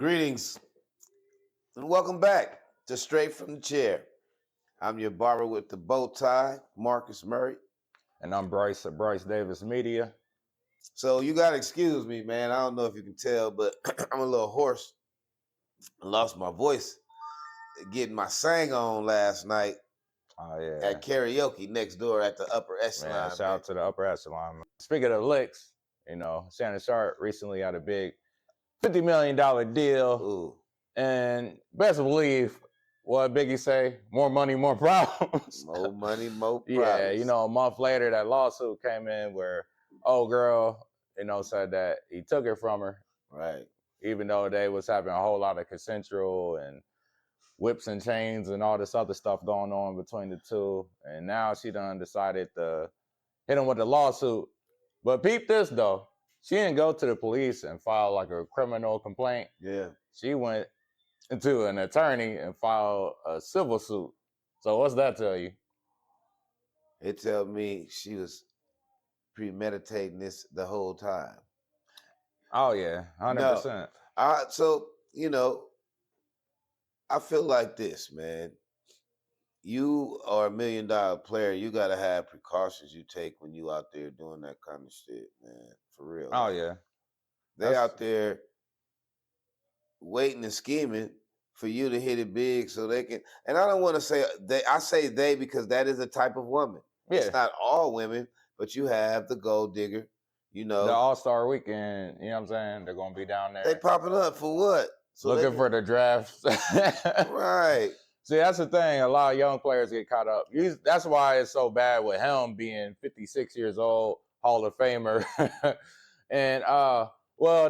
Greetings and welcome back to Straight from the Chair. I'm your barber with the bow tie, Marcus Murray. And I'm Brice at Brice Davis Media. So you got to excuse me, man. I don't know if you can tell, but I'm a little hoarse. I lost my voice getting my sang on last night at karaoke next door at the upper echelon. Man, shout out to the upper echelon. Man. Speaking of licks, Shannon Sharpe recently had a big $50 million deal. Ooh. And best believe what Biggie say, more money, more problems. More money, more problems. Yeah, a month later, that lawsuit came in where old girl, said that he took it from her. Right. Even though they was having a whole lot of consensual and whips and chains and all this other stuff going on between the two. And now she done decided to hit him with the lawsuit. But peep this, though. She didn't go to the police and file like a criminal complaint. Yeah. She went to an attorney and filed a civil suit. So what's that tell you? It tells me she was premeditating this the whole time. Oh, yeah, 100%. So, I feel like this, man. You are $1 million player. You got to have precautions you take when you out there doing that kind of shit, man. For real. Oh, yeah. They out there waiting and scheming for you to hit it big so they can. And I don't want to say they. I say they because that is a type of woman. Yeah. It's not all women, but you have the gold digger, The All-Star Weekend, you know what I'm saying? They're going to be down there. They popping up for what? So looking for the draft. Right. See, that's the thing. A lot of young players get caught up. That's why it's so bad with him being 56 years old, Hall of Famer. And,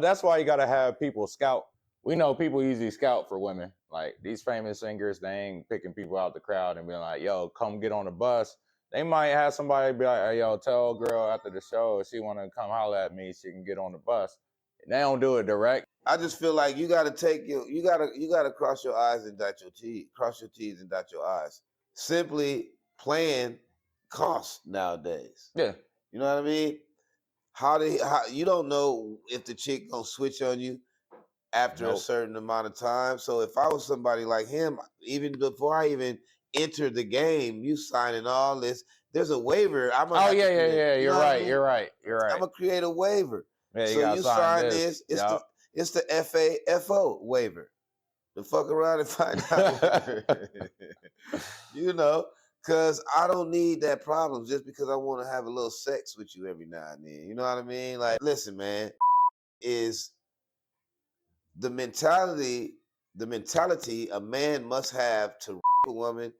that's why you got to have people scout. We know people usually scout for women. Like, these famous singers, they ain't picking people out the crowd and being like, yo, come get on the bus. They might have somebody be like, hey, yo, tell a girl after the show if she want to come holler at me, she can get on the bus. And they don't do it direct. I just feel like you got to you got to cross your I's and dot your T's, cross your T's and dot your I's. Simply playing costs nowadays. Yeah. You know what I mean? How you don't know if the chick gonna switch on you after a certain amount of time. So if I was somebody like him, even before I even entered the game, you signing all this. There's a waiver. You're right. You're right. I'm gonna create a waiver. Yeah, so you sign this. It's the FAFO waiver. To fuck around and find out. Because I don't need that problem just because I want to have a little sex with you every now and then. You know what I mean? Like, listen, man, is the mentality a man must have to a woman.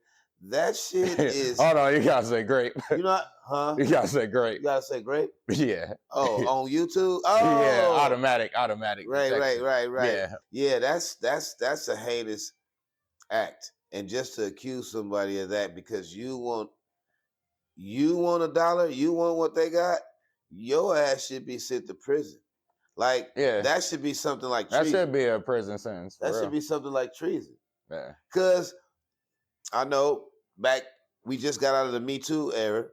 That shit is. Hold on, you gotta say grape. You know, huh? You gotta say grape. You gotta say grape? Yeah. Oh, on YouTube? Oh, yeah, automatic. Right. Yeah, that's a heinous act. And just to accuse somebody of that because you want $1, you want what they got, your ass should be sent to prison. Like, that should be something like treason. That should be a prison sentence. That should be something like treason. Yeah. Because I know we just got out of the MeToo era,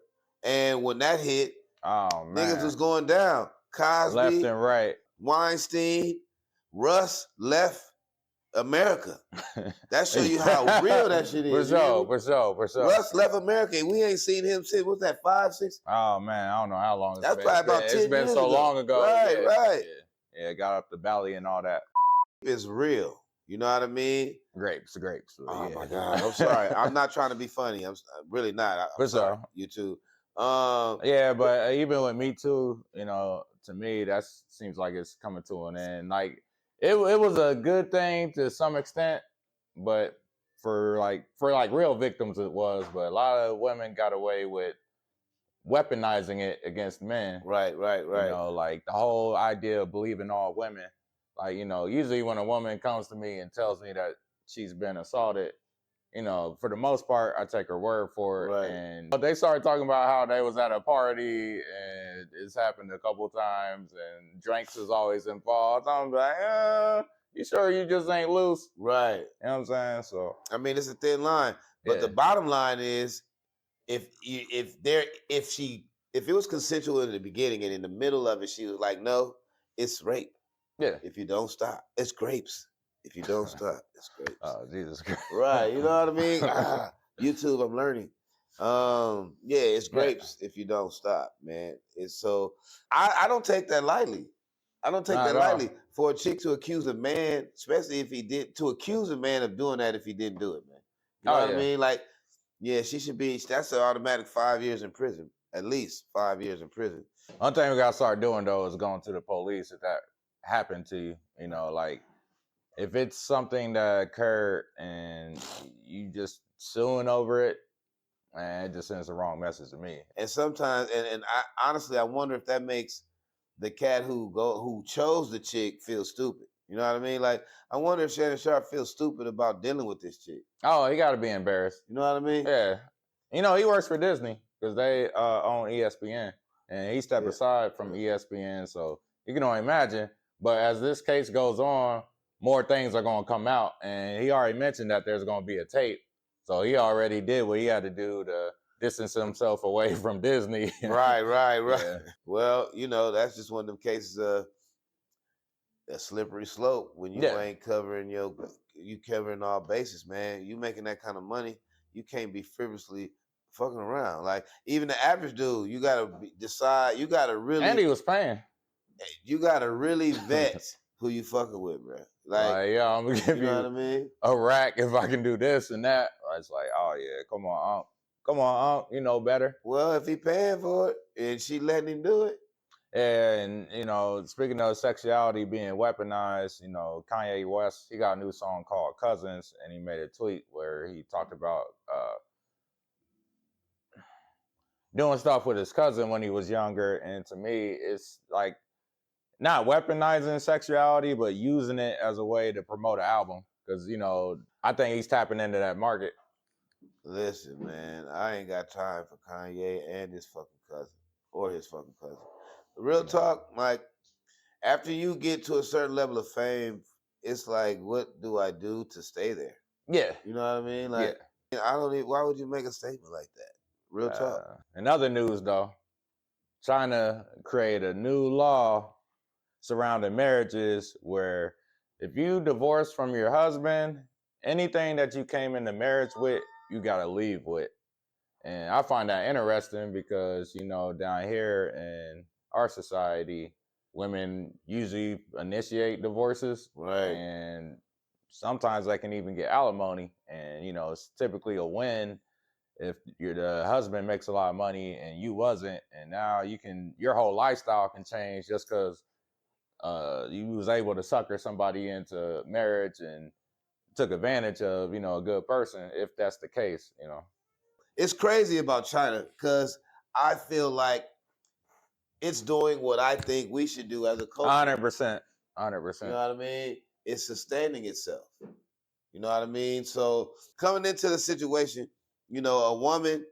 and when that hit, niggas was going down. Cosby, left and right. Weinstein, Russ left America. That show you how real that shit is. For sure. Russ left America. We ain't seen him since, what's that, 5, 6? Oh, man, I don't know how long it's been. That's probably about 10 years ago. It's been so long ago. Right. Yeah, got up the valley and all that. It's real. You know what I mean? Grapes. Oh, my God. I'm sorry. I'm not trying to be funny. I'm really not. I'm sorry. You too. But even with Me Too, to me, that seems like it's coming to an end. Like, it was a good thing to some extent, but for real victims it was. But a lot of women got away with weaponizing it against men. Right. Like the whole idea of believing all women. Like, usually when a woman comes to me and tells me that she's been assaulted, for the most part, I take her word for it. Right. And they started talking about how they was at a party and it's happened a couple times and drinks is always involved. I'm like, you sure you just ain't loose? Right. You know what I'm saying? So, I mean, it's a thin line. But the bottom line is, if it was consensual in the beginning and in the middle of it, she was like, no, it's rape. Yeah. If you don't stop, it's grapes. If you don't stop, it's grapes. Oh, Jesus Christ. Right, you know what I mean? YouTube, I'm learning. Yeah, it's grapes if you don't stop, man. It's so I don't take that lightly. I don't take Not that at all. lightly for a chick to accuse a man, especially if he did, to accuse a man of doing that if he didn't do it, man. You know Oh, what I yeah. mean? Like, yeah, she should be. That's an automatic 5 years in prison, at least 5 years in prison. One thing we gotta start doing though is going to the police if that happened to you. You know, like if it's something that occurred and you just suing over it, man, it just sends the wrong message to me. And sometimes, and I honestly, I wonder if that makes the cat who chose the chick feel stupid. You know what I mean? Like, I wonder if Shannon Sharpe feels stupid about dealing with this chick. Oh, he got to be embarrassed. You know what I mean? Yeah, you know he works for Disney because they own ESPN, and he stepped aside from ESPN, so you can only imagine. But as this case goes on, more things are going to come out, and he already mentioned that there's going to be a tape, so he already did what he had to do to distance himself away from Disney. Right. Yeah. Well, you know, that's just one of them cases of a slippery slope when you ain't covering you covering all bases, man. You making that kind of money, you can't be frivolously fucking around. Like, even the average dude, you gotta decide. You gotta really, And he was paying. you gotta really vet who you fucking with, bro. Like, yeah, I'm gonna give you know what I mean? a rack if I can do this and that. It's like, oh yeah, come on, you know better. Well, if he paying for it and she letting him do it. And you know, speaking of sexuality being weaponized, you know, Kanye West, he got a new song called Cousins, and he made a tweet where he talked about doing stuff with his cousin when he was younger. And to me, it's like not weaponizing sexuality, but using it as a way to promote an album. Because, you know, I think he's tapping into that market. Listen, man, I ain't got time for Kanye and his fucking cousin or his fucking cousin. Real talk, like, after you get to a certain level of fame, it's like, what do I do to stay there? Yeah. You know what I mean? Like, I don't even, why would you make a statement like that? Real talk. In other news, though, China created a new law surrounding marriages where if you divorce from your husband, anything that you came into marriage with, you got to leave with. And I find that interesting because, you know, down here in our society, women usually initiate divorces. Right. And sometimes they can even get alimony. And, you know, it's typically a win if the husband makes a lot of money and you wasn't. And now your whole lifestyle can change just because you was able to sucker somebody into marriage and took advantage of, you know, a good person, if that's the case, you know. It's crazy about China because I feel like it's doing what I think we should do as a culture. 100%. You know what I mean? It's sustaining itself. You know what I mean? So coming into the situation, you know, a woman,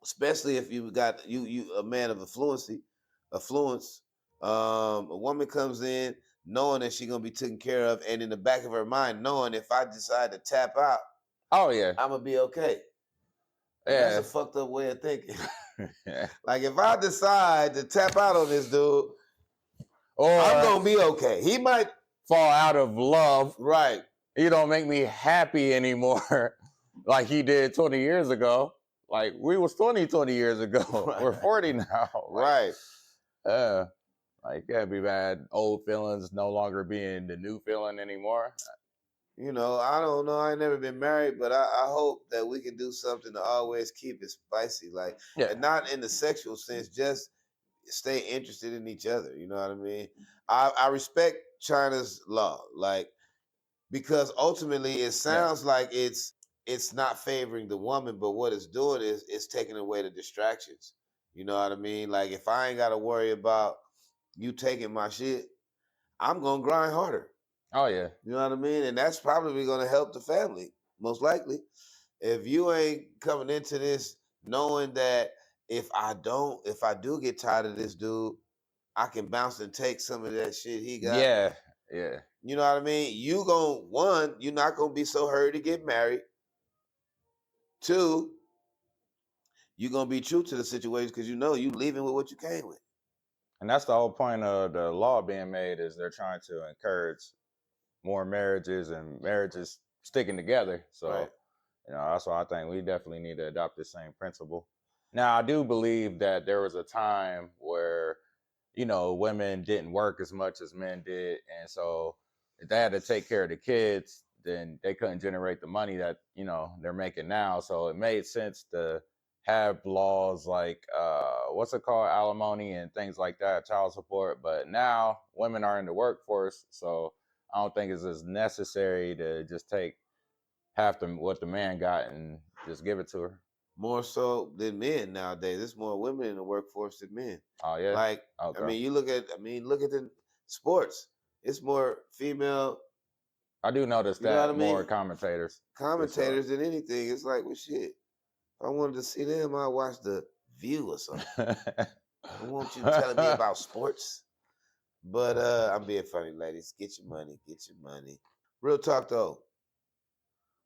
especially if you got you a man of affluence, a woman comes in knowing that she's gonna be taken care of, and in the back of her mind, knowing if I decide to tap out, oh yeah, I'm gonna be okay. Yeah. That's a fucked up way of thinking. Like, if I decide to tap out on this dude, or I'm gonna be okay. He might fall out of love. Right. He don't make me happy anymore like he did 20 years ago. Like, we was 20 years ago. Right. We're 40 now. Right. Like, can't be bad. Old feelings no longer being the new feeling anymore. You know, I don't know. I ain't never been married, but I hope that we can do something to always keep it spicy. Like, and not in the sexual sense, just stay interested in each other. You know what I mean? I respect China's law, like, because ultimately it sounds like it's not favoring the woman, but what it's doing is it's taking away the distractions. You know what I mean? Like, if I ain't got to worry about you taking my shit, I'm gonna grind harder. Oh yeah. You know what I mean? And that's probably gonna help the family, most likely. If you ain't coming into this knowing that if I do get tired of this dude, I can bounce and take some of that shit he got. Yeah. You know what I mean? You're not gonna be so hurried to get married. 2, you're gonna be true to the situation because you know you leaving with what you came with. And that's the whole point of the law being made, is they're trying to encourage more marriages and marriages sticking together. So, Right. that's why I think we definitely need to adopt the same principle. Now, I do believe that there was a time where, women didn't work as much as men did. And so if they had to take care of the kids, then they couldn't generate the money that, they're making now. So it made sense to have laws like, what's it called, alimony and things like that, child support. But now women are in the workforce. So I don't think it's as necessary to just take half what the man got and just give it to her. More so than men nowadays. There's more women in the workforce than men. Oh yeah. Like, Okay. I mean, look at the sports. It's more female. I do notice that more commentators. Commentators than anything. It's like, well, shit. If I wanted to see them, I'd watch The View or something. I want you telling me about sports. But I'm being funny, ladies. Get your money. Get your money. Real talk, though.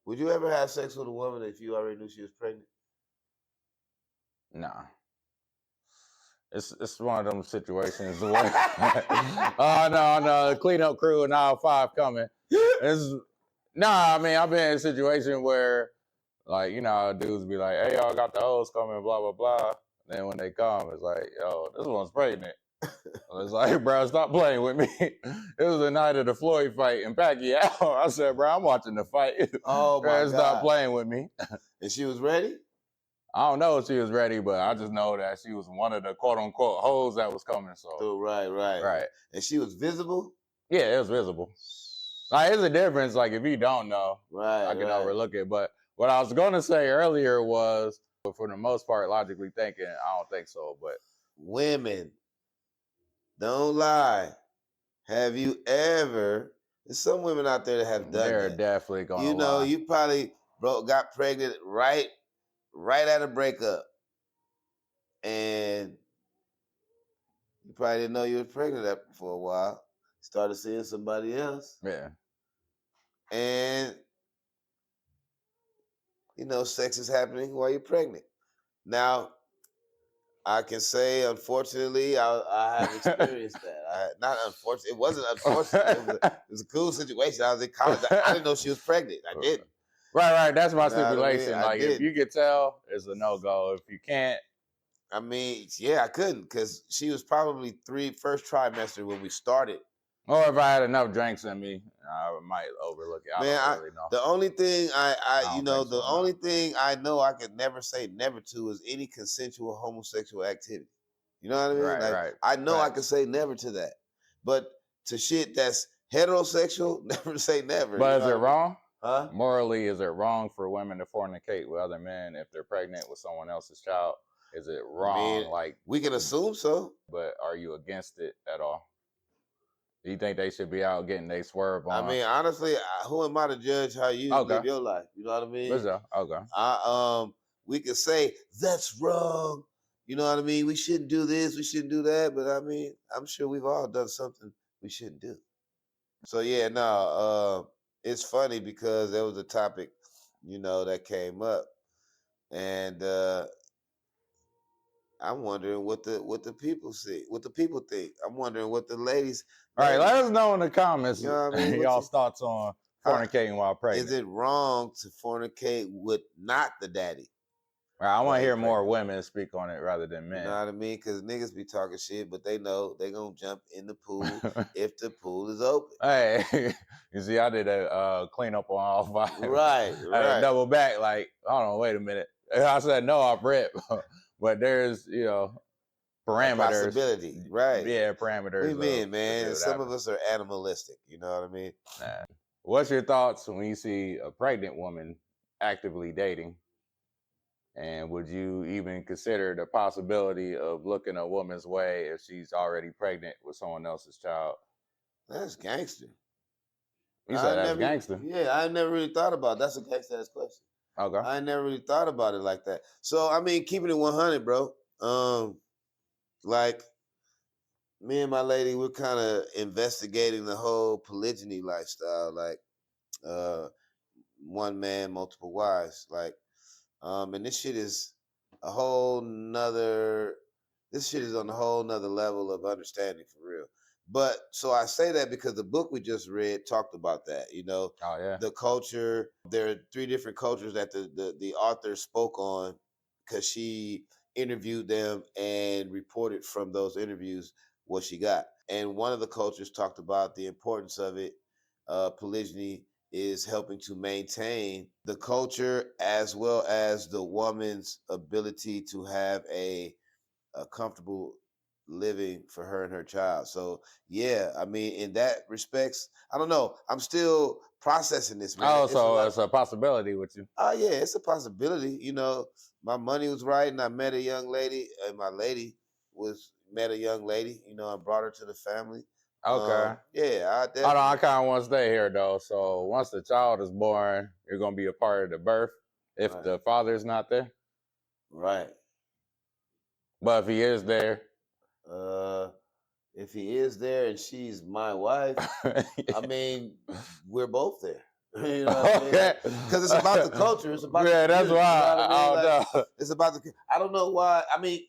Would you ever have sex with a woman if you already knew she was pregnant? Nah. It's one of them situations where oh no, cleanup crew and aisle 5 coming. I mean, I've been in a situation where, like, dudes be like, hey, y'all got the hoes coming, blah, blah, blah. And then when they come, it's like, yo, this one's pregnant. It's like, bro, stop playing with me. It was the night of the Floyd fight in Pacquiao. I said, bro, I'm watching the fight. Oh, my God. Stop playing with me. And she was ready? I don't know if she was ready, but I just know that she was one of the quote-unquote hoes that was coming. So right. And she was visible? Yeah, it was visible. Like, there's a difference, like, if you don't know, I can Right. overlook it. But what I was going to say earlier was, for the most part, logically thinking, I don't think so. But women, don't lie. Have you ever? There's some women out there that have done they're that. definitely going to lie. You probably got pregnant right at a breakup, and you probably didn't know you was pregnant for a while. Started seeing somebody else. Yeah. And sex is happening while you're pregnant. Now, I can say, unfortunately, I have experienced that. Not unfortunate. It wasn't unfortunate. It was a cool situation. I was in college. I didn't know she was pregnant. I didn't. Right. That's my stipulation. I mean? Like, if you could tell, it's a no-go. If you can't, I mean, yeah, I couldn't, because she was probably first trimester when we started. Or if I had enough drinks in me, I might overlook it. I don't really know. The only thing only thing I know I could never say never to is any consensual homosexual activity. You know what I mean? Right. I know I can say never to that, but to shit that's heterosexual, never say never. But is it wrong? Huh? Morally, is it wrong for women to fornicate with other men if they're pregnant with someone else's child? Is it wrong? I mean, like, we can assume so. But are you against it at all? Do you think they should be out getting they swerve on? I mean, honestly, who am I to judge how you live your life? You know what I mean? Okay. We could say that's wrong. You know what I mean? We shouldn't do this. We shouldn't do that. But I mean, I'm sure we've all done something we shouldn't do. So yeah, no. It's funny because there was a topic, that came up, and I'm wondering what the people see, what the people think. I'm wondering what the ladies. All right, let us know in the comments. You know what I mean? Y'all's thoughts on fornicating while pregnant. Is it wrong to fornicate with not the daddy? I want to hear more women speak on it rather than men. You know what I mean? Because niggas be talking shit, but they know they gonna jump in the pool if the pool is open. Hey, you see, I did a cleanup on all 5. Right. I double back, like, hold on, wait a minute. I said no off rip, but there's parameters. Possibility, right? Yeah, parameters. What do you mean, man? Some of us are animalistic. You know what I mean? Nah. What's your thoughts when you see a pregnant woman actively dating? And would you even consider the possibility of looking a woman's way if she's already pregnant with someone else's child? That's gangster. You said that's gangster? Yeah, I never really thought about it. That's a gangster-ass question. Okay. I never really thought about it like that. So, I mean, keeping it 100, bro. Like, me and my lady, we're kind of investigating the whole polygyny lifestyle. Like, one man, multiple wives. Like, and this shit is a whole nother. This shit is on a whole nother level of understanding, for real. But so I say that because the book we just read talked about that. Oh yeah. The culture. There are 3 different cultures that the author spoke on because she interviewed them and reported from those interviews what she got. And one of the cultures talked about the importance of it. Polygyny is helping to maintain the culture as well as the woman's ability to have a comfortable living for her and her child. So yeah, I mean, in that respects, I don't know. I'm still processing this, man. Oh, It's a so lot. it's a possibility with you. Oh yeah, it's a possibility. My money was right, and I met a young lady, and my lady met a young lady. I brought her to the family. Okay. Yeah, I Hold on, I definitely. kind of want to stay here though. So once the child is born, you're gonna be a part of the birth if Right, the father's not there. right. But if he is there, Uh, if he is there and she's my wife, I mean, we're both there. You know what I mean? okay. Because it's about the culture. It's about the Yeah, that's community. You know why what I mean? I Like, don't know. it's about the. I don't know why. I mean,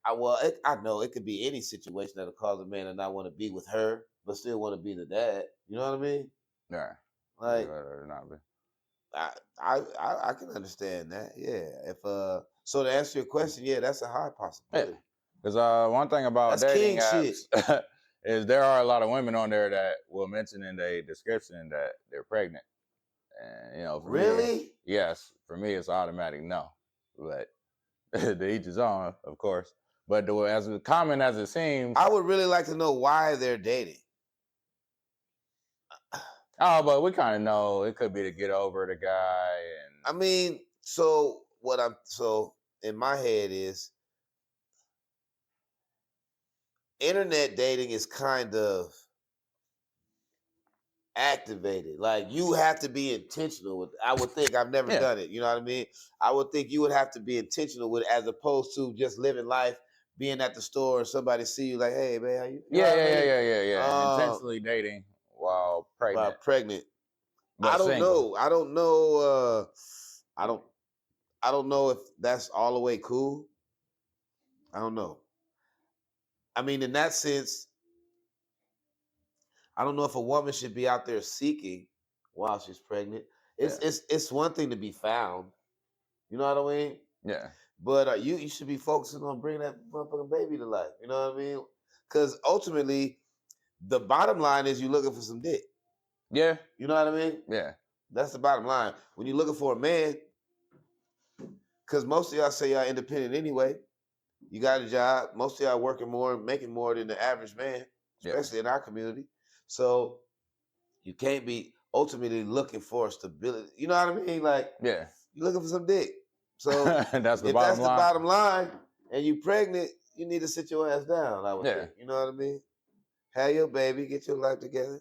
I know it could be any situation that'll cause a man to not want to be with her, but still want to be the dad. You know what I mean? Yeah. Like, Not be. I can understand that. Yeah. So to answer your question, yeah, that's a high possibility. Because one thing about That's dating king shit. apps is there are a lot of women on there that will mention in their description that they're pregnant. And for me, Really? yes, for me it's automatic no. But to each his own, of course. But as common as it seems, I would really like to know why they're dating. oh, but we kind of know it could be to get over the guy, and I mean, so in my head is internet dating is kind of activated. Like you have to be intentional with. I would think I've never yeah, done it. You know what I mean? I would think you would have to be intentional with it as opposed to just living life, being at the store and somebody see you like, hey man, how you? You know yeah, what I yeah, yeah, mean? yeah, yeah, yeah. Um, Intentionally dating while pregnant, about pregnant. I but don't single. know. I don't know. I don't. I don't know if that's all the way cool. I don't know. I mean, in that sense, I don't know if a woman should be out there seeking while she's pregnant. It's Yeah, it's it's one thing to be found. You know what I mean? yeah, But you should be focusing on bringing that motherfucking baby to life. You know what I mean? Because ultimately, the bottom line is you looking for some dick. yeah, You know what I mean? yeah, That's the bottom line. When you're looking for a man, because most of y'all say y'all independent anyway. You got a job. Most of y'all working more, making more than the average man, yeah, especially in our community. So you can't be ultimately looking for stability. You know what I mean? Like yeah. you're looking for some dick. So That's the if bottom that's the line. bottom line and you pregnant, you need to sit your ass down, I would Yeah. think. You know what I mean? Have your baby, get your life together.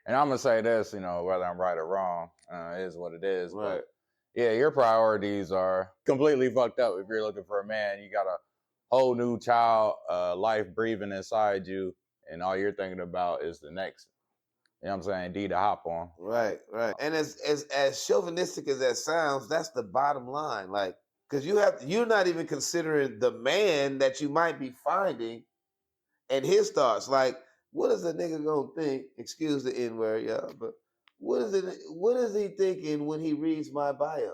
And I'm gonna say this, whether I'm right or wrong, it is what it is. Right. But yeah, your priorities are completely fucked up if you're looking for a man. You got a whole new child, life breathing inside you, and all you're thinking about is the next. You know what I'm saying? D to hop on. Right, right. And as chauvinistic as that sounds, that's the bottom line. Like, because you're not even considering the man that you might be finding and his thoughts. Like, what is a nigga gonna think? Excuse the N word, y'all, but what is he thinking when he reads my bio?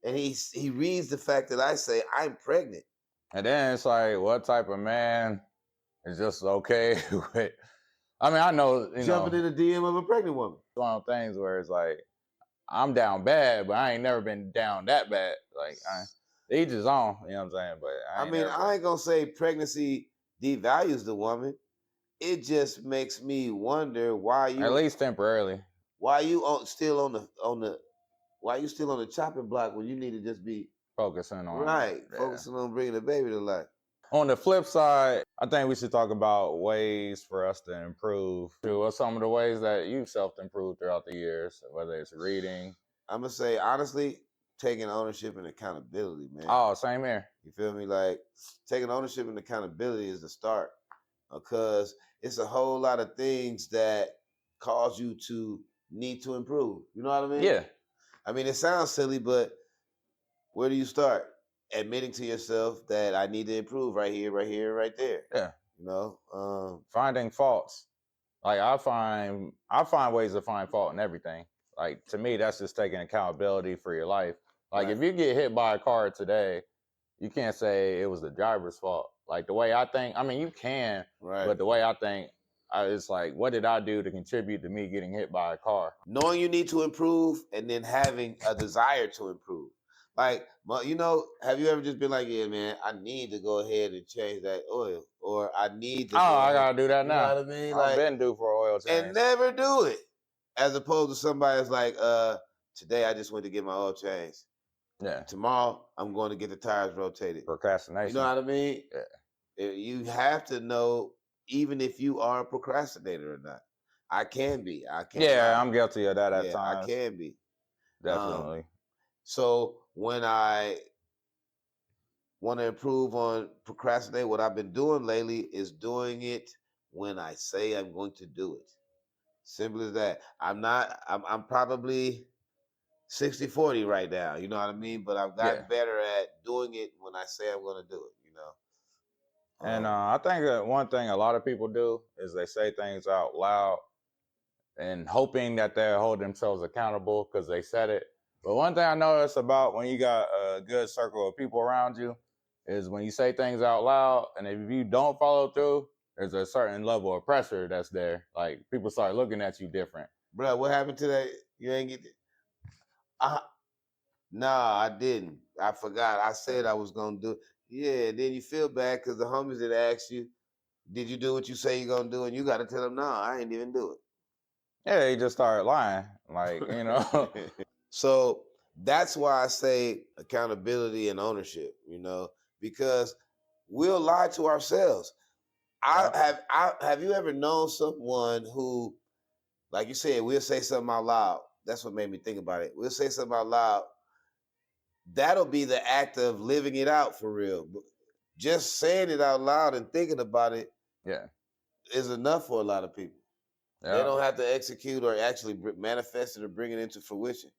And he reads the fact that I say I'm pregnant. And then it's like, what type of man is just okay with? I mean, I know, Jumping in the DM of a pregnant woman. one of those things where it's like, I'm down bad, but I ain't never been down that bad. Like, each his own, you know what I'm saying? But I I ain't mean, never I been. ain't gonna say pregnancy devalues the woman. It just makes me wonder At least temporarily. why you still on the why you still on the chopping block when you need to just be Focusing on, right yeah. focusing on bringing the baby to life. On the flip side, I think we should talk about ways for us to improve. What's some of the ways that you've self-improved throughout the years, whether it's reading? I'm gonna say honestly, taking ownership and accountability, man. Oh, same here. You feel me? Like taking ownership and accountability is the start, because it's a whole lot of things that cause you to need to improve. You know what I mean? Yeah. I mean, it sounds silly, but where do you start? Admitting to yourself that I need to improve right here, right here, right there. Yeah. You know, finding faults. Like I find ways to find fault in everything. Like to me, that's just taking accountability for your life. Like if you get hit by a car today, you can't say it was the driver's fault. Like the way I think, I mean, you can, but the way I think, it's like, what did I do to contribute to me getting hit by a car? Knowing you need to improve and then having a desire to improve. Like, you know, have you ever just been like, yeah, man, I need to go ahead and change that oil, or I need to. I gotta do that now. You know what I mean? I've been due for oil change and never do it, as opposed to somebody that's like, today I just went to get my oil changed. Yeah. Tomorrow I'm going to get the tires rotated. Procrastination. You know what I mean? Yeah. You have to know, even if you are a procrastinator or not. I can be. I can't. Yeah, lie. I'm guilty of that at Yeah, times. I can be. Definitely. So when I want to improve on procrastinate, what I've been doing lately is doing it when I say I'm going to do it. Simple as that. I'm probably 60-40 right now. You know what I mean? But I've gotten better at doing it when I say I'm going to do it, you know? And I think that one thing a lot of people do is they say things out loud and hoping that they'll hold themselves accountable because they said it. But one thing I notice about when you got a good circle of people around you is when you say things out loud, and if you don't follow through, there's a certain level of pressure that's there. Like people start looking at you different. Bro, what happened today? You ain't get it? Nah, I didn't. I forgot. I said I was gonna do it. Yeah, then you feel bad because the homies that asked you, did you do what you say you're gonna do? And you gotta tell them, no, I ain't even do it. Yeah, they just started lying. Like, you know. So that's why I say accountability and ownership, you know, because we'll lie to ourselves. Have you ever known someone who, like you said, we'll say something out loud. That's what made me think about it. We'll say something out loud. That'll be the act of living it out for real. Just saying it out loud and thinking about it is enough for a lot of people. They don't have to execute or actually manifest it or bring it into fruition.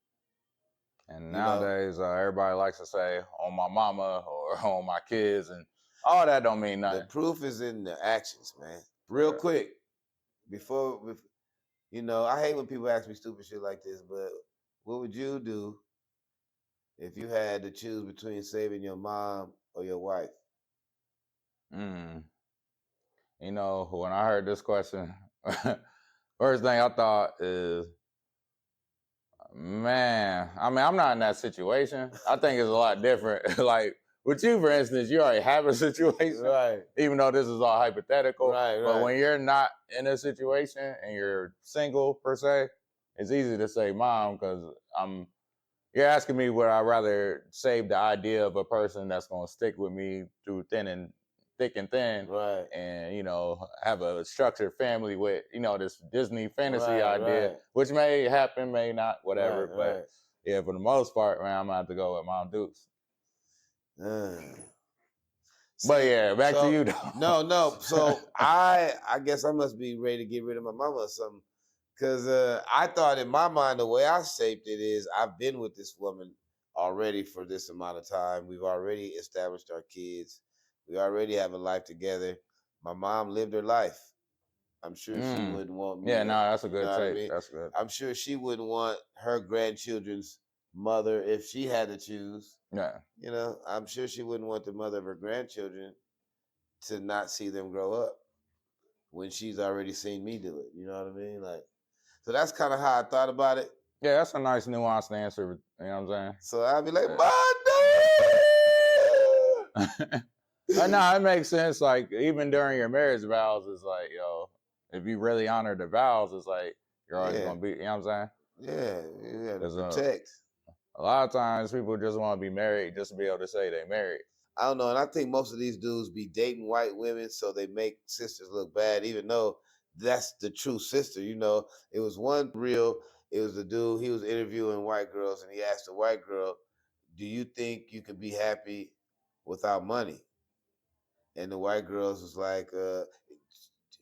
And nowadays, everybody likes to say on my mama or on my kids, and all that don't mean nothing. The proof is in the actions, man. Real quick, before, you know, I hate when people ask me stupid shit like this, but what would you do if you had to choose between saving your mom or your wife? You know, when I heard this question, first thing I thought is, man, I mean, I'm not in that situation. I think it's a lot different. Like with you, for instance, you already have a situation, right? Even though this is all hypothetical, right? But when you're not in a situation and you're single per se, it's easy to say mom because you're asking me would I rather save the idea of a person that's going to stick with me through thick and thin, right? And you know, have a structured family with this Disney fantasy idea, which may happen, may not, whatever. But yeah, for the most part, man, I'm gonna have to go with Mom Dukes. But yeah, back to you though. No. So I guess I must be ready to get rid of my mama or something. Cause I thought in my mind the way I shaped it is I've been with this woman already for this amount of time. We've already established our kids. We already have a life together. My mom lived her life. I'm sure she wouldn't want me. Yeah, no, that's a good take. I mean? That's good. I'm sure she wouldn't want her grandchildren's mother if she had to choose. Yeah. You know, I'm sure she wouldn't want the mother of her grandchildren to not see them grow up when she's already seen me do it. You know what I mean? Like, so that's kind of how I thought about it. Yeah, that's a nice nuanced answer. You know what I'm saying? So I'd be like, no, it makes sense. Like, even during your marriage vows, it's like, yo, if you really honor the vows, it's like, you're always going to be, you know what I'm saying? Yeah, you got to protect. A lot of times people just want to be married just to be able to say they married. I don't know. And I think most of these dudes be dating white women so they make sisters look bad, even though that's the true sister. You know, it was the dude, he was interviewing white girls and he asked the white girl, do you think you can be happy without money? And the white girls was like, do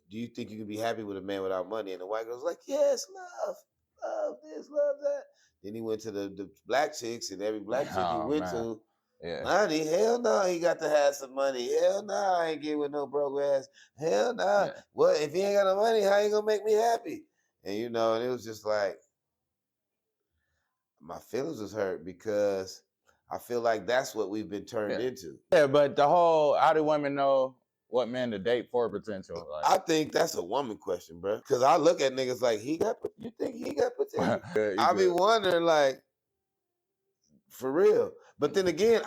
you think you can be happy with a man without money? And the white girls was like, yes, love this, love that. Then he went to the black chicks, and every black chick he went to Yeah. Money? Hell no, he got to have some money. Hell no, I ain't get with no broke ass. Hell no. Yeah. What if he ain't got no money? How you gonna make me happy? And and it was just like my feelings was hurt because I feel like that's what we've been turned into. Yeah, but the whole how do women know what men to date for potential? Like, I think that's a woman question, bro. Because I look at niggas like you think he got potential? I be wondering like, for real. But then again,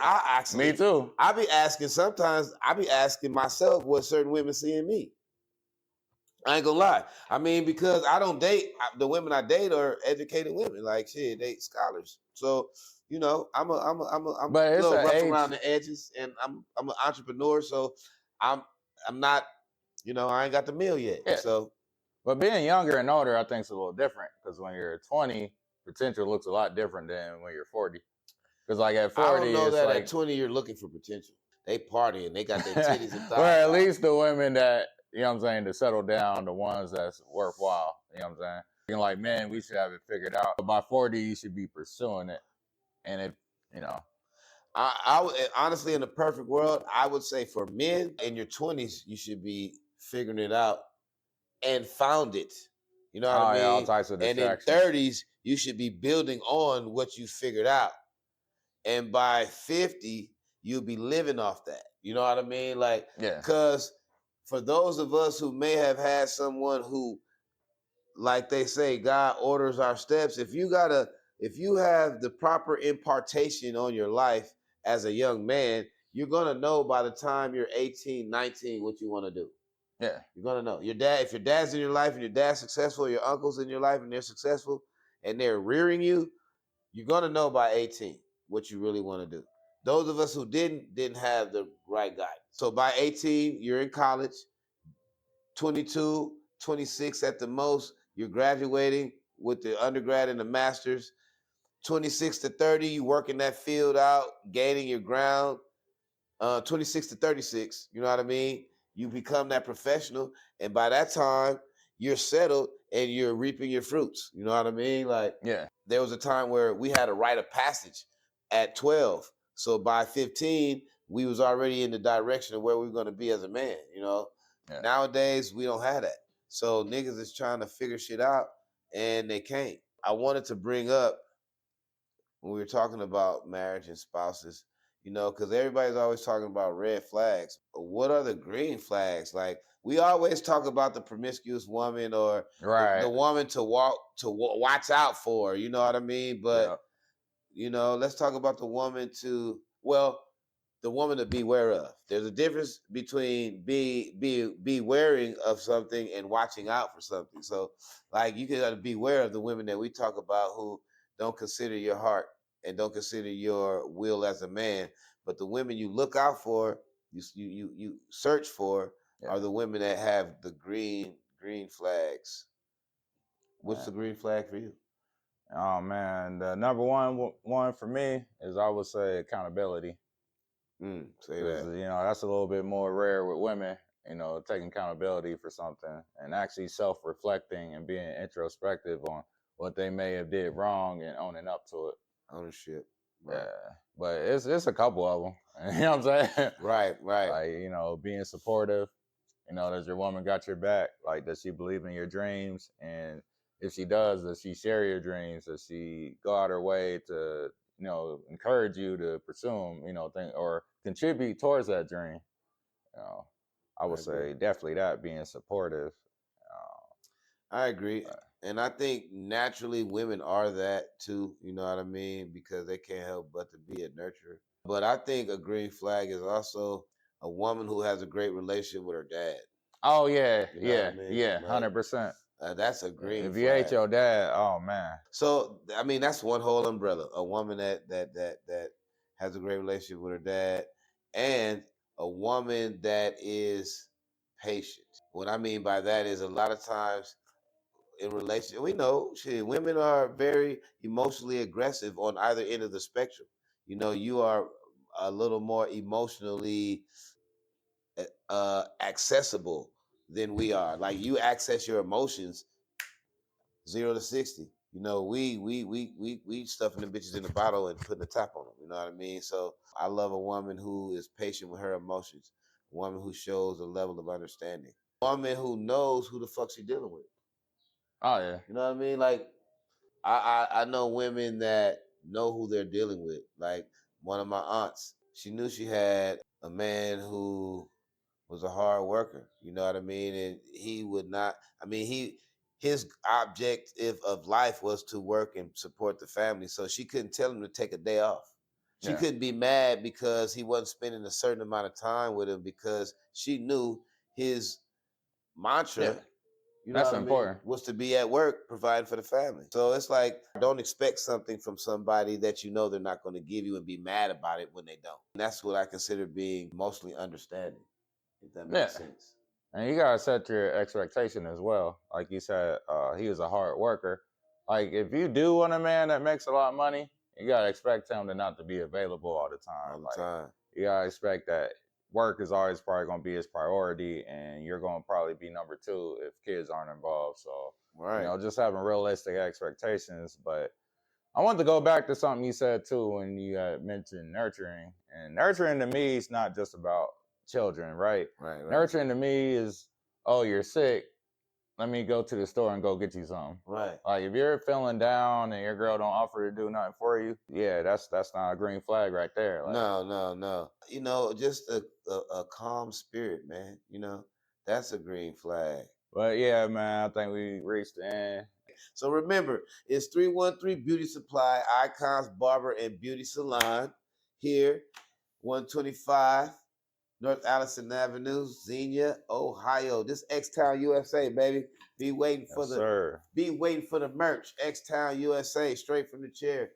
me too. I be asking sometimes. I be asking myself what certain women see in me. I ain't gonna lie. I mean, because I don't date the women I date are educated women. Like shit, they scholars. So I'm a But it's little an rough age. around the edges, and I'm an entrepreneur. So I'm not. I ain't got the meal yet. Yeah. So, but being younger and older, I think is a little different because when you're 20, potential looks a lot different than when you're 40. Because like at 40, I don't know it's that like at 20 you're looking for potential. They partying, they got their titties and thighs. or at least the women that to settle down, the ones that's worthwhile. You know what I'm saying? You're like, man, we should have it figured out. But by 40, you should be pursuing it, and it, I would honestly, in the perfect world, I would say for men in your 20s, you should be figuring it out and found it. You know what I mean? Yeah, all types of distractions. And in 30s, you should be building on what you figured out. And by 50, you'll be living off that. You know what I mean? Like, because for those of us who may have had someone who, like they say, God orders our steps. If you have the proper impartation on your life as a young man, you're gonna know by the time you're 18, 19 what you want to do. Yeah. You're gonna know. If your dad's in your life and your dad's successful, your uncle's in your life and they're successful and they're rearing you, you're gonna know by 18 what you really want to do. Those of us who didn't have the right guidance. So by 18, you're in college, 22, 26 at the most, you're graduating with the undergrad and the master's. 26 to 30, you working that field out, gaining your ground. 26 to 36, you know what I mean? You become that professional, and by that time, you're settled and you're reaping your fruits. You know what I mean? Like, there was a time where we had a rite of passage at 12. So by 15, we was already in the direction of where we were going to be as a man, Nowadays, we don't have that. So niggas is trying to figure shit out, and they can't. I wanted to bring up, when we were talking about marriage and spouses, because everybody's always talking about red flags. What are the green flags? Like, we always talk about the promiscuous woman or the woman to watch out for. You know what I mean? But let's talk about the woman the woman to beware of. There's a difference between be wearing of something and watching out for something. So, like, you gotta beware of the women that we talk about who don't consider your heart and don't consider your will as a man. But the women you look out for, you search for, are the women that have the green flags. What's the green flag for you? Oh man, the number one for me is, I would say, accountability. Say that. That's a little bit more rare with women. Taking accountability for something and actually self-reflecting and being introspective on what they may have did wrong and owning up to it. Ownership. Right. Yeah, but it's a couple of them. You know what I'm saying? Right. Like, being supportive. Does your woman got your back? Like, does she believe in your dreams? And if she does she share your dreams? Does she go out her way to, encourage you to pursue them, or contribute towards that dream? I would say definitely that, being supportive. I agree. And I think naturally women are that too, you know what I mean? Because they can't help but to be a nurturer. But I think a green flag is also a woman who has a great relationship with her dad. Oh yeah, I mean? Yeah, 100%. That's a green if flag. You hate your dad, oh man. So I mean, that's one whole umbrella. A woman that has a great relationship with her dad, and a woman that is patient. What I mean by that is, a lot of times in relationship, we know women are very emotionally aggressive on either end of the spectrum. You are a little more emotionally accessible than we are. Like, you access your emotions 0 to 60. You know, we stuffing the bitches in the bottle and putting the top on them. You know what I mean? So I love a woman who is patient with her emotions, a woman who shows a level of understanding, a woman who knows who the fuck she dealing with. Oh yeah. You know what I mean? Like I know women that know who they're dealing with. Like one of my aunts, she knew she had a man who was a hard worker. You know what I mean? And he would not. I mean, his objective of life was to work and support the family. So she couldn't tell him to take a day off. She Yeah. couldn't be mad because he wasn't spending a certain amount of time with him because she knew his mantra, Yeah. you know That's what I mean, important. was to be at work providing for the family. So it's like, don't expect something from somebody that you know they're not going to give you and be mad about it when they don't. And that's what I consider being mostly understanding, if that Yeah. makes sense. And you gotta set your expectation as well. Like you said, he was a hard worker. Like if you do want a man that makes a lot of money, you gotta expect him to not to be available all the time. All the Like time. you gotta expect that work is always probably gonna be his priority, and you're gonna probably be number two if kids aren't involved. So Right. just having realistic expectations. But I want to go back to something you said too when you mentioned nurturing. And nurturing to me is not just about children, right? Right. Nurturing to me is, oh, you're sick. Let me go to the store and go get you some. Right. Like if you're feeling down and your girl don't offer to do nothing for you, yeah, that's not a green flag right there. Like, No. You know, just a calm spirit, man. You know, that's a green flag. but yeah, man, I think we reached the end. So remember, it's 313 Beauty Supply, Icons Barber and Beauty Salon here, 125 North Allison Avenue, Xenia, Ohio. This X-Town USA, baby. Be waiting for Yes, sir. be waiting for the merch. X-Town USA, straight from the chair.